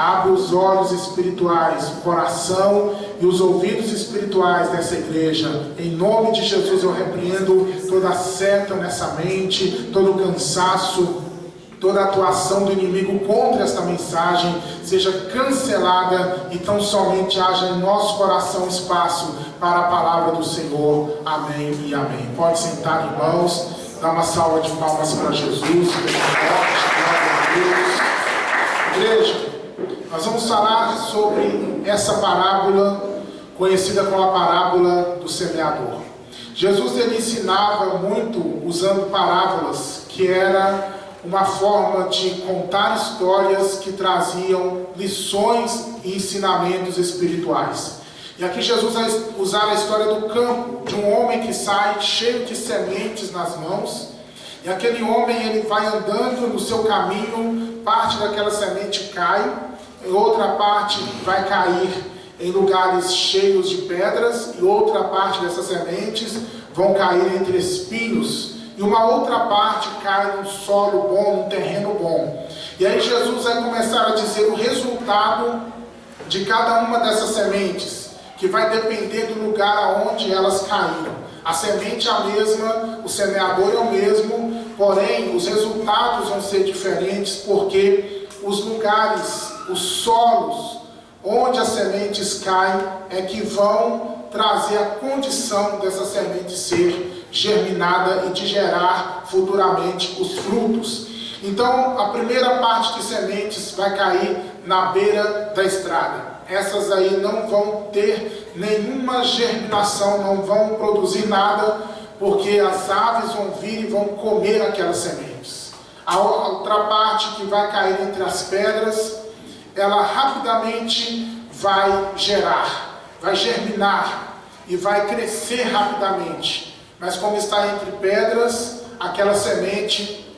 Abre os olhos espirituais, o coração e os ouvidos espirituais dessa igreja. Em nome de Jesus eu repreendo toda seta nessa mente, todo cansaço, toda atuação do inimigo contra esta mensagem seja cancelada e tão somente haja em nosso coração espaço para a palavra do Senhor. Amém e amém. Pode sentar, irmãos. Dá uma salva de palmas para Jesus. Igreja, nós vamos falar sobre essa parábola conhecida como a parábola do semeador. Jesus ele ensinava muito usando parábolas, que era uma forma de contar histórias que traziam lições e ensinamentos espirituais. E aqui Jesus vai usar a história do campo, de um homem que sai cheio de sementes nas mãos, e aquele homem ele vai andando no seu caminho, parte daquela semente cai, outra parte vai cair em lugares cheios de pedras, e outra parte dessas sementes vão cair entre espinhos, e uma outra parte cai num solo bom, num terreno bom. E aí Jesus vai começar a dizer o resultado de cada uma dessas sementes, que vai depender do lugar onde elas caíram. A semente é a mesma, o semeador é o mesmo, porém os resultados vão ser diferentes, porque os lugares, os solos onde as sementes caem é que vão trazer a condição dessa semente ser germinada e de gerar futuramente os frutos. Então a primeira parte de sementes vai cair na beira da estrada. Essas aí não vão ter nenhuma germinação, não vão produzir nada, porque as aves vão vir e vão comer aquelas sementes. A outra parte que vai cair entre as pedras, ela rapidamente vai gerar, vai germinar e vai crescer rapidamente. Mas como está entre pedras, aquela semente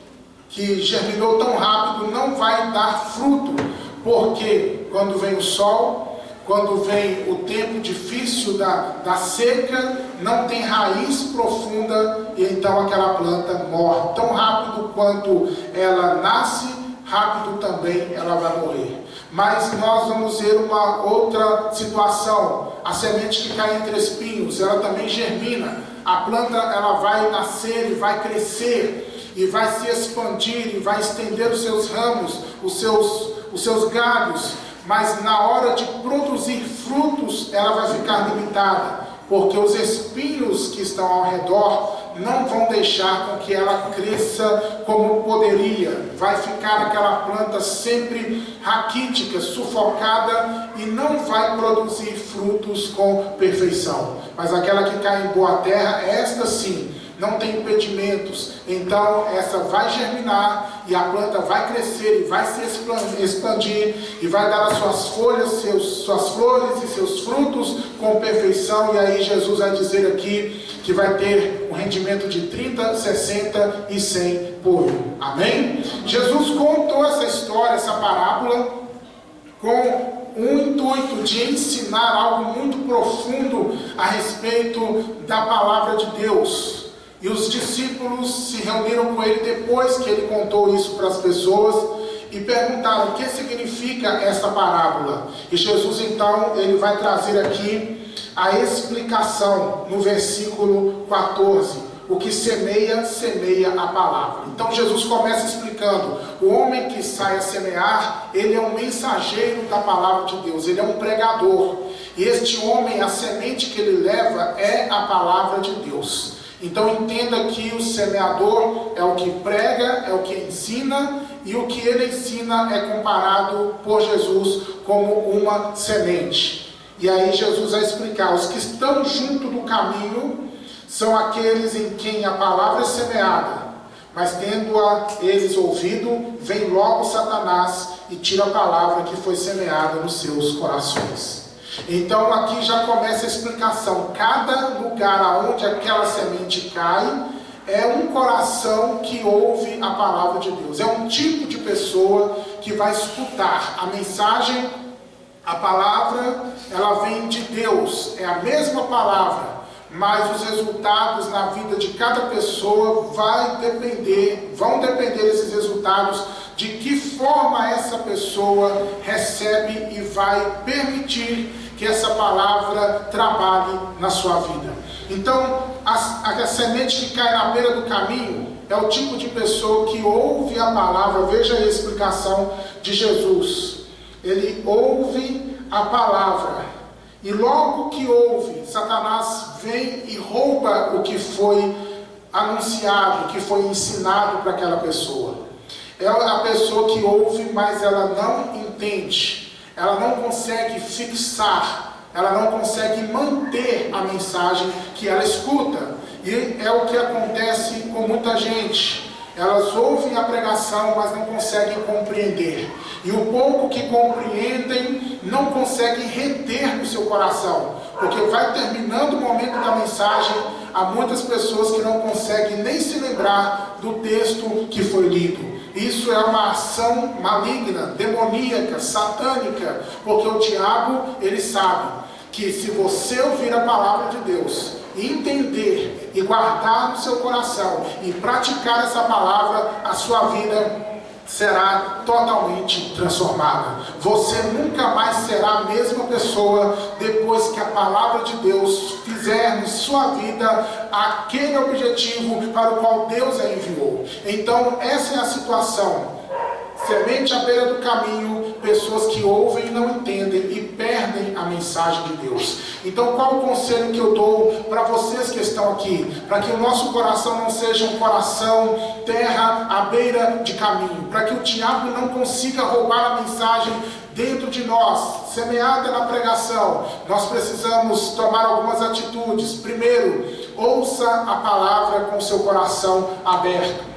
que germinou tão rápido não vai dar fruto, porque quando vem o sol, quando vem o tempo difícil da seca, não tem raiz profunda e então aquela planta morre. Tão rápido quanto ela nasce, rápido também ela vai morrer. Mas nós vamos ver uma outra situação. A semente que cai entre espinhos, ela também germina. A planta ela vai nascer e vai crescer e vai se expandir e vai estender os seus ramos, os seus galhos, mas na hora de produzir frutos ela vai ficar limitada, porque os espinhos que estão ao redor não vão deixar com que ela cresça como poderia. Vai ficar aquela planta sempre raquítica, sufocada e não vai produzir frutos com perfeição. Mas aquela que cai em boa terra, esta sim, não tem impedimentos, então essa vai germinar e a planta vai crescer e vai se expandir e vai dar as suas folhas, suas flores e seus frutos com perfeição. E aí Jesus vai dizer aqui que vai ter um rendimento de 30, 60 e 100 por um. Amém? Jesus contou essa história, essa parábola, com o intuito de ensinar algo muito profundo a respeito da palavra de Deus. E os discípulos se reuniram com ele depois que ele contou isso para as pessoas e perguntaram o que significa essa parábola. E Jesus então ele vai trazer aqui a explicação no versículo 14. O que semeia, semeia a palavra. Então Jesus começa explicando: o homem que sai a semear, ele é um mensageiro da palavra de Deus, ele é um pregador. E este homem, a semente que ele leva é a palavra de Deus. Então entenda que o semeador é o que prega, é o que ensina, e o que ele ensina é comparado por Jesus como uma semente. E aí Jesus vai explicar: os que estão junto do caminho são aqueles em quem a palavra é semeada, mas tendo-a eles ouvido, vem logo Satanás e tira a palavra que foi semeada nos seus corações. Então aqui já começa a explicação. Cada lugar onde aquela semente cai é um coração que ouve a palavra de Deus. É um tipo de pessoa que vai escutar a mensagem. A palavra, ela vem de Deus, é a mesma palavra, mas os resultados na vida de cada pessoa vão depender desses resultados, de que forma essa pessoa recebe e vai permitir que essa palavra trabalhe na sua vida. Então, a semente que cai na beira do caminho é o tipo de pessoa que ouve a palavra. Veja a explicação de Jesus. Ele ouve a palavra, e logo que ouve, Satanás vem e rouba o que foi anunciado, o que foi ensinado para aquela pessoa. É a pessoa que ouve, mas ela não entende, ela não consegue fixar, ela não consegue manter a mensagem que ela escuta. E é o que acontece com muita gente. Elas ouvem a pregação, mas não conseguem compreender. E o pouco que compreendem, não conseguem reter no seu coração. Porque vai terminando o momento da mensagem, há muitas pessoas que não conseguem nem se lembrar do texto que foi lido. Isso é uma ação maligna, demoníaca, satânica. Porque o diabo, ele sabe que se você ouvir a palavra de Deus, entender e guardar no seu coração e praticar essa palavra, a sua vida será totalmente transformada. Você nunca mais será a mesma pessoa depois que a palavra de Deus fizer em sua vida aquele objetivo para o qual Deus a enviou. Então essa é a situação. Semente à beira do caminho, pessoas que ouvem e não entendem e perdem a mensagem de Deus. Então qual o conselho que eu dou para vocês que estão aqui? Para que o nosso coração não seja um coração terra à beira de caminho. Para que o diabo não consiga roubar a mensagem dentro de nós, semeada na pregação. Nós precisamos tomar algumas atitudes. Primeiro, ouça a palavra com seu coração aberto.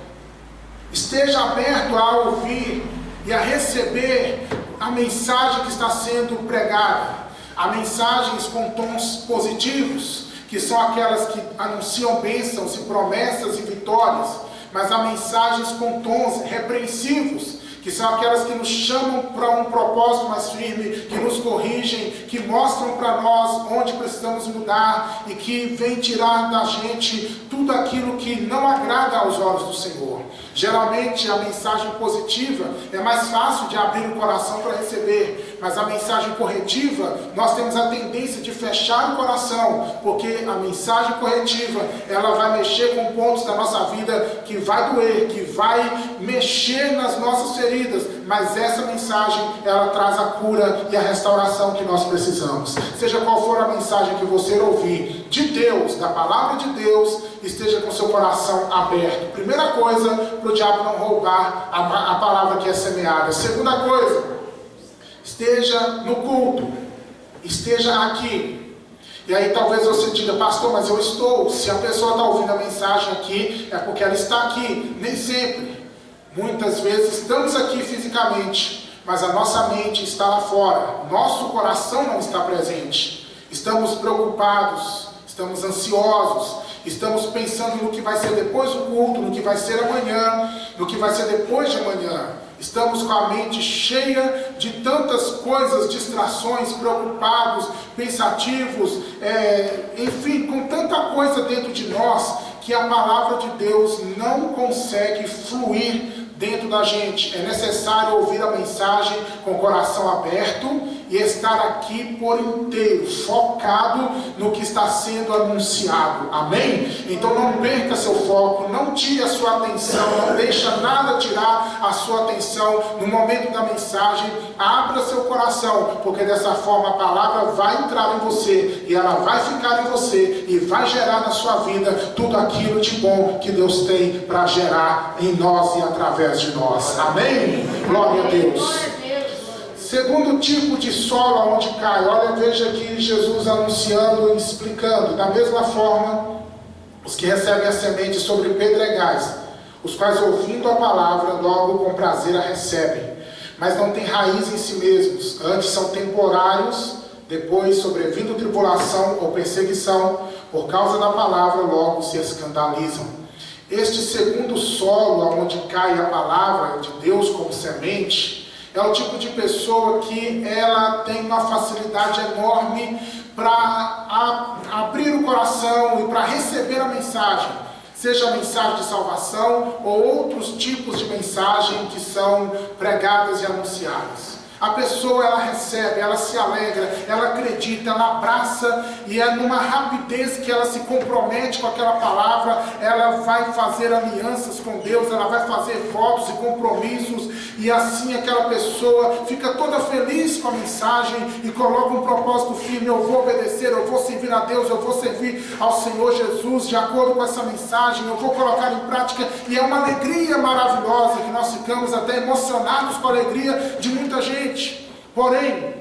Esteja aberto a ouvir e a receber a mensagem que está sendo pregada. Há mensagens com tons positivos, que são aquelas que anunciam bênçãos e promessas e vitórias. Mas há mensagens com tons repreensivos, que são aquelas que nos chamam para um propósito mais firme, que nos corrigem, que mostram para nós onde precisamos mudar e que vem tirar da gente tudo aquilo que não agrada aos olhos do Senhor. Geralmente a mensagem positiva é mais fácil de abrir o coração para receber, mas a mensagem corretiva, nós temos a tendência de fechar o coração, porque a mensagem corretiva, ela vai mexer com pontos da nossa vida que vai doer, que vai mexer nas nossas feridas, mas essa mensagem, ela traz a cura e a restauração que nós precisamos. Seja qual for a mensagem que você ouvir de Deus, da palavra de Deus, esteja com seu coração aberto. Primeira coisa, para o diabo não roubar a palavra que é semeada. Segunda coisa, esteja no culto, esteja aqui. E aí talvez você diga, pastor, mas eu estou. Se a pessoa está ouvindo a mensagem aqui, é porque ela está aqui. Nem sempre. Muitas vezes estamos aqui fisicamente, mas a nossa mente está lá fora. Nosso coração não está presente. Estamos preocupados, estamos ansiosos, estamos pensando no que vai ser depois do culto, no que vai ser amanhã, no que vai ser depois de amanhã. Estamos com a mente cheia de tantas coisas, distrações, preocupados, pensativos, enfim, com tanta coisa dentro de nós, que a palavra de Deus não consegue fluir dentro da gente. É necessário ouvir a mensagem com o coração aberto e estar aqui por inteiro, focado no que está sendo anunciado. Amém? Então não perca seu foco, não tire a sua atenção, não deixa nada tirar a sua atenção no momento da mensagem. Abra seu coração, porque dessa forma a palavra vai entrar em você e ela vai ficar em você e vai gerar na sua vida tudo aquilo de bom que Deus tem para gerar em nós e através de nós. Amém? Glória a Deus. Segundo tipo de solo onde cai, olha, veja aqui Jesus anunciando e explicando. Da mesma forma, os que recebem a semente sobre pedregais, os quais ouvindo a palavra, logo com prazer a recebem, mas não têm raiz em si mesmos, antes são temporários, depois sobrevindo tribulação ou perseguição, por causa da palavra, logo se escandalizam. Este segundo solo, onde cai a palavra de Deus como semente, é o tipo de pessoa que ela tem uma facilidade enorme para abrir o coração e para receber a mensagem, seja a mensagem de salvação ou outros tipos de mensagem que são pregadas e anunciadas. A pessoa, ela recebe, ela se alegra, ela acredita, ela abraça, e é numa rapidez que ela se compromete com aquela palavra. Ela vai fazer alianças com Deus, ela vai fazer votos e compromissos, e assim aquela pessoa fica toda feliz com a mensagem e coloca um propósito firme: eu vou obedecer, eu vou servir a Deus, eu vou servir ao Senhor Jesus de acordo com essa mensagem, eu vou colocar em prática. E é uma alegria maravilhosa que nós ficamos até emocionados com a alegria de muita gente. Porém,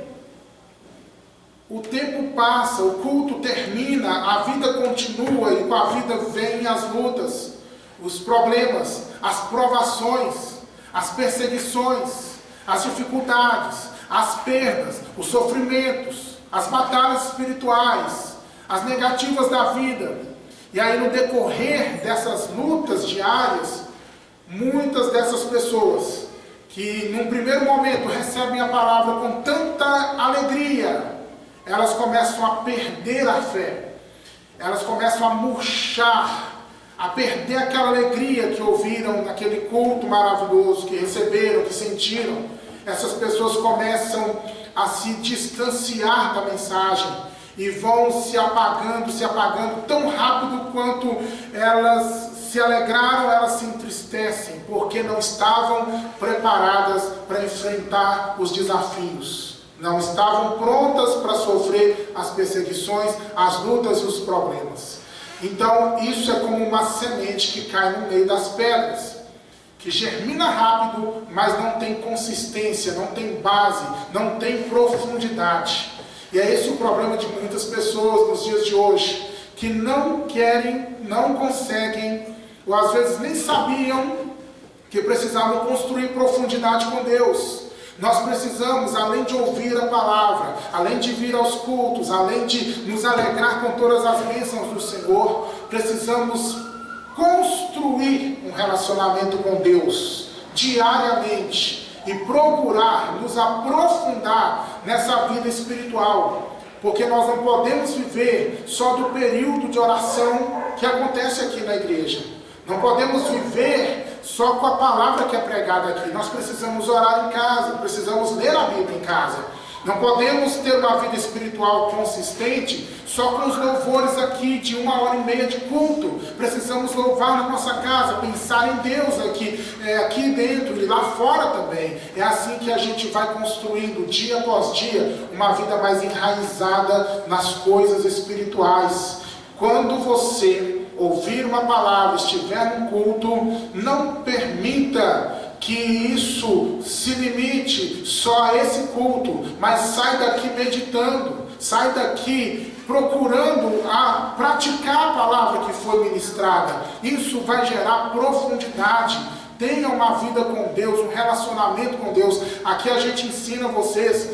o tempo passa, o culto termina, a vida continua, e com a vida vêm as lutas, os problemas, as provações, as perseguições, as dificuldades, as perdas, os sofrimentos, as batalhas espirituais, as negativas da vida. E aí, no decorrer dessas lutas diárias, muitas dessas pessoas que num primeiro momento recebem a palavra com tanta alegria, elas começam a perder a fé, elas começam a murchar, a perder aquela alegria que ouviram naquele culto maravilhoso, que receberam, que sentiram. Essas pessoas começam a se distanciar da mensagem e vão se apagando tão rápido quanto elas se alegraram. Elas se entristecem porque não estavam preparadas para enfrentar os desafios, não estavam prontas para sofrer as perseguições, as lutas e os problemas. Então isso é como uma semente que cai no meio das pedras, que germina rápido, mas não tem consistência, não tem base, não tem profundidade. E é esse o problema de muitas pessoas nos dias de hoje, que não querem, não conseguem, ou às vezes nem sabiam que precisavam construir profundidade com Deus. Nós precisamos, além de ouvir a palavra, além de vir aos cultos, além de nos alegrar com todas as bênçãos do Senhor, precisamos construir um relacionamento com Deus diariamente e procurar nos aprofundar nessa vida espiritual, porque nós não podemos viver só do período de oração que acontece aqui na igreja. Não podemos viver só com a palavra que é pregada aqui. Nós precisamos orar em casa, precisamos ler a Bíblia em casa. Não podemos ter uma vida espiritual consistente só com os louvores aqui de 1h30 de culto. Precisamos louvar na nossa casa, pensar em Deus aqui dentro e lá fora também. É assim que a gente vai construindo dia após dia uma vida mais enraizada nas coisas espirituais. Quando você ouvir uma palavra, estiver num culto, não permita que isso se limite só a esse culto, mas sai daqui meditando, sai daqui procurando a praticar a palavra que foi ministrada. Isso vai gerar profundidade. Tenha uma vida com Deus, um relacionamento com Deus. Aqui a gente ensina vocês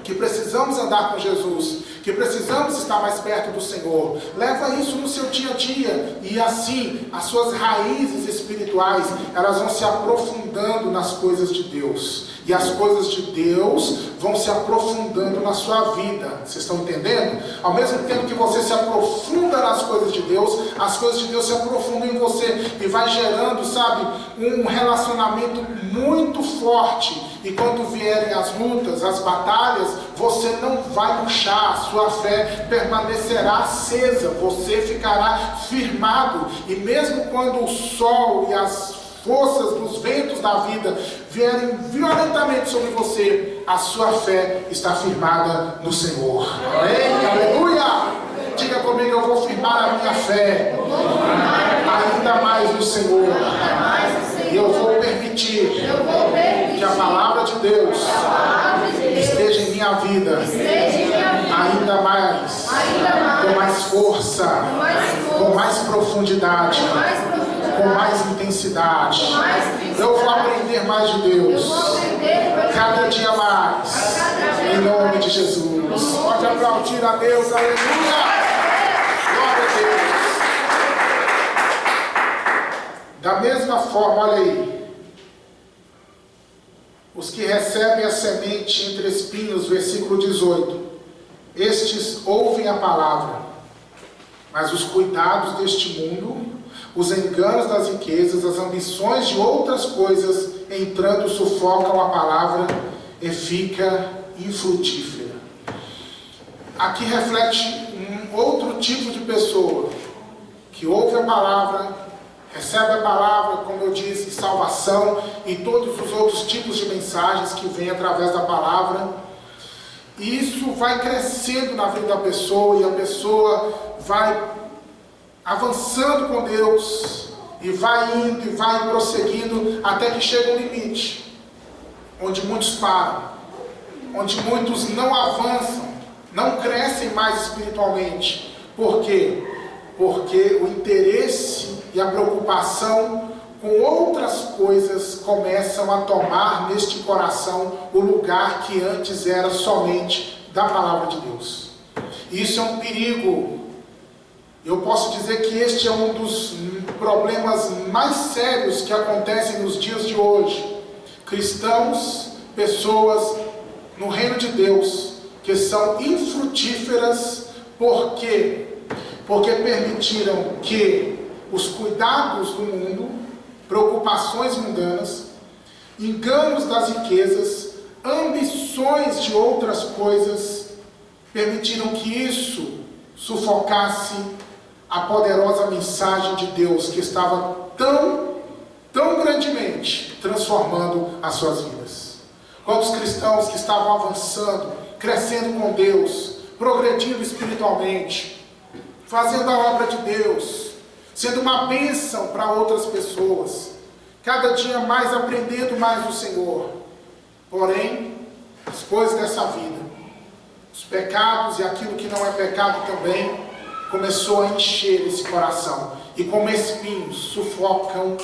que precisamos andar com Jesus, que precisamos estar mais perto do Senhor. Leva isso no seu dia a dia, e assim as suas raízes espirituais, elas vão se aprofundando nas coisas de Deus, e as coisas de Deus vão se aprofundando na sua vida. Vocês estão entendendo? Ao mesmo tempo que você se aprofunda nas coisas de Deus, as coisas de Deus se aprofundam em você, e vai gerando, sabe, um relacionamento muito forte. E quando vierem as lutas, as batalhas, você não vai murchar, a sua fé permanecerá acesa, você ficará firmado. E mesmo quando o sol e as forças dos ventos da vida vierem violentamente sobre você, a sua fé está firmada no Senhor. Amém? Aleluia! Diga comigo: eu vou firmar a minha fé ainda mais no Senhor. E eu vou permitir que a palavra de Deus esteja em minha vida ainda mais, com mais força, com mais profundidade, com mais intensidade. Eu vou aprender mais de Deus cada dia mais, em nome de Jesus. Pode aplaudir a Deus, aleluia! Glória a Deus. Da mesma forma, olha aí, os que recebem a semente entre espinhos, versículo 18, estes ouvem a palavra, mas os cuidados deste mundo, os enganos das riquezas, as ambições de outras coisas, entrando, sufocam a palavra e fica infrutífera. Aqui reflete um outro tipo de pessoa, que ouve a palavra, recebe a palavra, como eu disse, salvação e todos os outros tipos de mensagens que vêm através da palavra. E isso vai crescendo na vida da pessoa, e a pessoa vai avançando com Deus, e vai indo e vai prosseguindo, até que chega um limite, onde muitos param, onde muitos não avançam, não crescem mais espiritualmente. Por quê? Porque o interesse e a preocupação com outras coisas começam a tomar neste coração o lugar que antes era somente da palavra de Deus. Isso é um perigo. Eu posso dizer que este é um dos problemas mais sérios que acontecem nos dias de hoje. Cristãos, pessoas no reino de Deus, que são infrutíferas. Por quê? Porque permitiram que os cuidados do mundo, preocupações mundanas, enganos das riquezas, ambições de outras coisas, permitiram que isso sufocasse a poderosa mensagem de Deus, que estava tão grandemente transformando as suas vidas. Quantos cristãos que estavam avançando, crescendo com Deus, progredindo espiritualmente, fazendo a obra de Deus, sendo uma bênção para outras pessoas, cada dia mais aprendendo mais do Senhor. Porém, as coisas dessa vida, os pecados e aquilo que não é pecado também, começou a encher esse coração, e como espinhos sufocam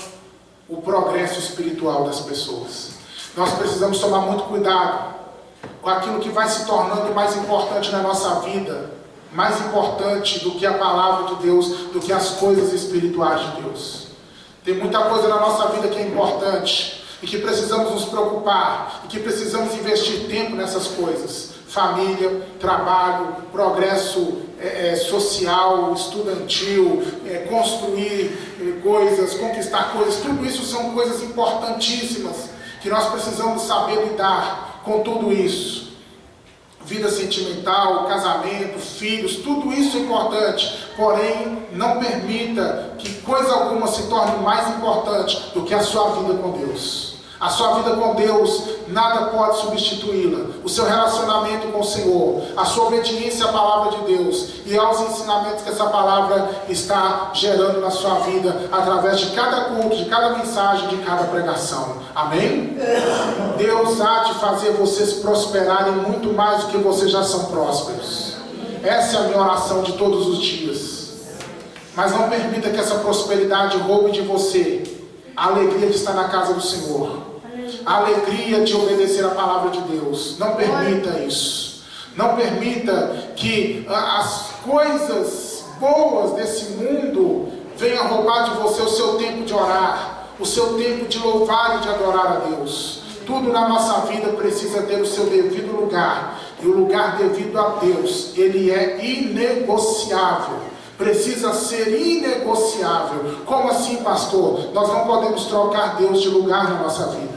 o progresso espiritual das pessoas. Nós precisamos tomar muito cuidado com aquilo que vai se tornando mais importante na nossa vida, mais importante do que a palavra de Deus, do que as coisas espirituais de Deus. Tem muita coisa na nossa vida que é importante, e que precisamos nos preocupar, e que precisamos investir tempo nessas coisas. Família, trabalho, progresso social, estudantil, construir coisas, conquistar coisas, tudo isso são coisas importantíssimas, que nós precisamos saber lidar com tudo isso. Vida sentimental, casamento, filhos, tudo isso é importante, porém não permita que coisa alguma se torne mais importante do que a sua vida com Deus. A sua vida com Deus, nada pode substituí-la. O seu relacionamento com o Senhor, a sua obediência à palavra de Deus e aos ensinamentos que essa palavra está gerando na sua vida, através de cada culto, de cada mensagem, de cada pregação. Amém? Deus há de fazer vocês prosperarem muito mais do que vocês já são prósperos. Essa é a minha oração de todos os dias. Mas não permita que essa prosperidade roube de você a alegria de estar na casa do Senhor, a alegria de obedecer a palavra de Deus. Não permita isso. Não permita que as coisas boas desse mundo venham roubar de você o seu tempo de orar, o seu tempo de louvar e de adorar a Deus. Tudo na nossa vida precisa ter o seu devido lugar, e o lugar devido a Deus, ele é inegociável. Precisa ser inegociável. Como assim, pastor? Nós não podemos trocar Deus de lugar na nossa vida.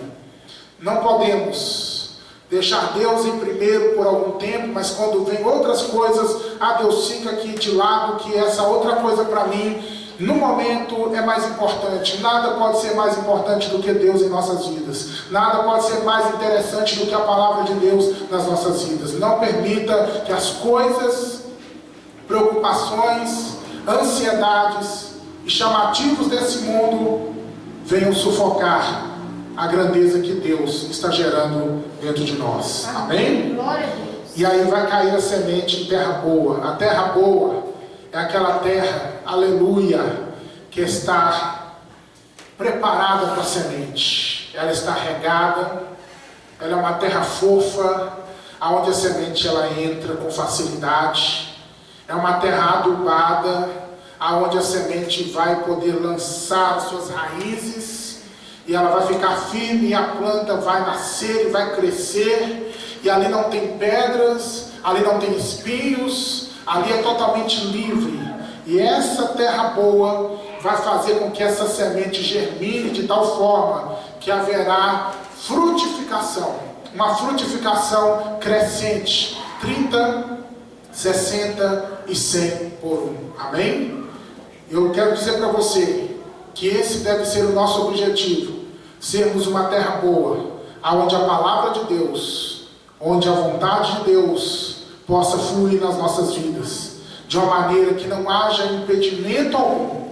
Não podemos deixar Deus em primeiro por algum tempo, mas quando vem outras coisas, Deus fica aqui de lado, que essa outra coisa para mim, no momento, é mais importante. Nada pode ser mais importante do que Deus em nossas vidas. Nada pode ser mais interessante do que a palavra de Deus nas nossas vidas. Não permita que as coisas, preocupações, ansiedades e chamativos desse mundo venham sufocar a grandeza que Deus está gerando dentro de nós. Amém? E aí vai cair a semente em terra boa. A terra boa é aquela terra, aleluia, que está preparada para a semente. Ela está regada, ela é uma terra fofa, aonde a semente ela entra com facilidade. É uma terra adubada, aonde a semente vai poder lançar as suas raízes, e ela vai ficar firme, e a planta vai nascer e vai crescer, e ali não tem pedras, ali não tem espinhos, ali é totalmente livre. E essa terra boa vai fazer com que essa semente germine de tal forma que haverá frutificação, uma frutificação crescente, 30, 60 e 100 por um. Amém? Eu quero dizer para você que esse deve ser o nosso objetivo, sermos uma terra boa, onde a palavra de Deus, onde a vontade de Deus possa fluir nas nossas vidas, de uma maneira que não haja impedimento algum.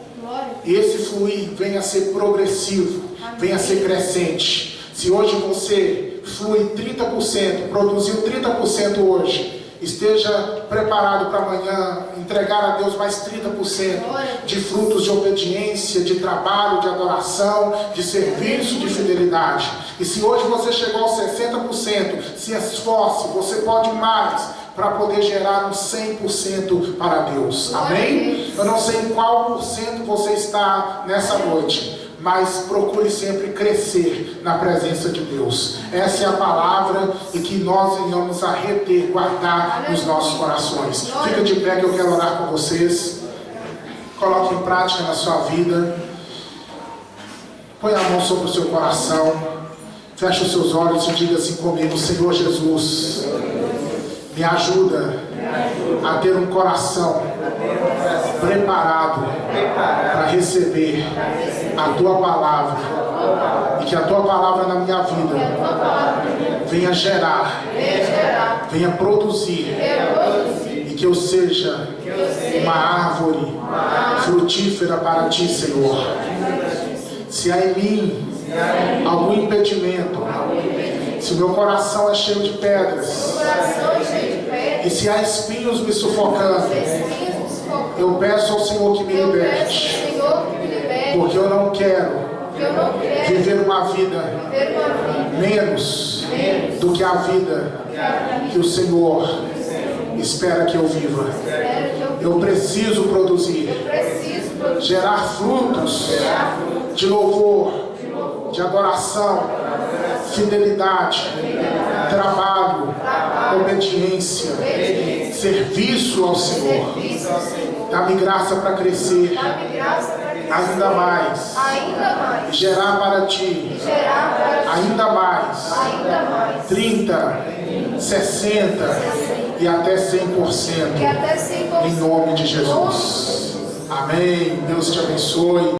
E esse fluir venha a ser progressivo, venha a ser crescente. Se hoje você flui 30%, produziu 30% hoje, esteja preparado para amanhã entregar a Deus mais 30% de frutos de obediência, de trabalho, de adoração, de serviço, de fidelidade. E se hoje você chegou aos 60%, se esforce, você pode mais, para poder gerar um 100% para Deus. Amém? Eu não sei em qual porcento você está nessa noite, mas procure sempre crescer na presença de Deus. Essa é a palavra e que nós venhamos a reter, guardar nos nossos corações. Fica de pé que eu quero orar com vocês. Coloque em prática na sua vida. Põe a mão sobre o seu coração. Feche os seus olhos e diga assim comigo: Senhor Jesus, me ajuda a ter um coração preparado para receber a Tua palavra, e que a Tua palavra na minha vida venha gerar, venha produzir, e que eu seja uma árvore frutífera para Ti, Senhor. Se há em mim algum impedimento, se o meu coração é cheio de pedras, e se há espinhos me sufocando, eu peço ao Senhor que me liberte, porque eu não quero viver uma vida menos do que a vida que o Senhor espera que eu viva. Eu preciso produzir, gerar frutos de louvor, de adoração, fidelidade, trabalho, obediência, serviço ao Senhor. Dá-me graça para crescer ainda mais, gerar para Ti ainda mais, 30, 60 e até 100%, em nome de Jesus. Amém. Deus te abençoe.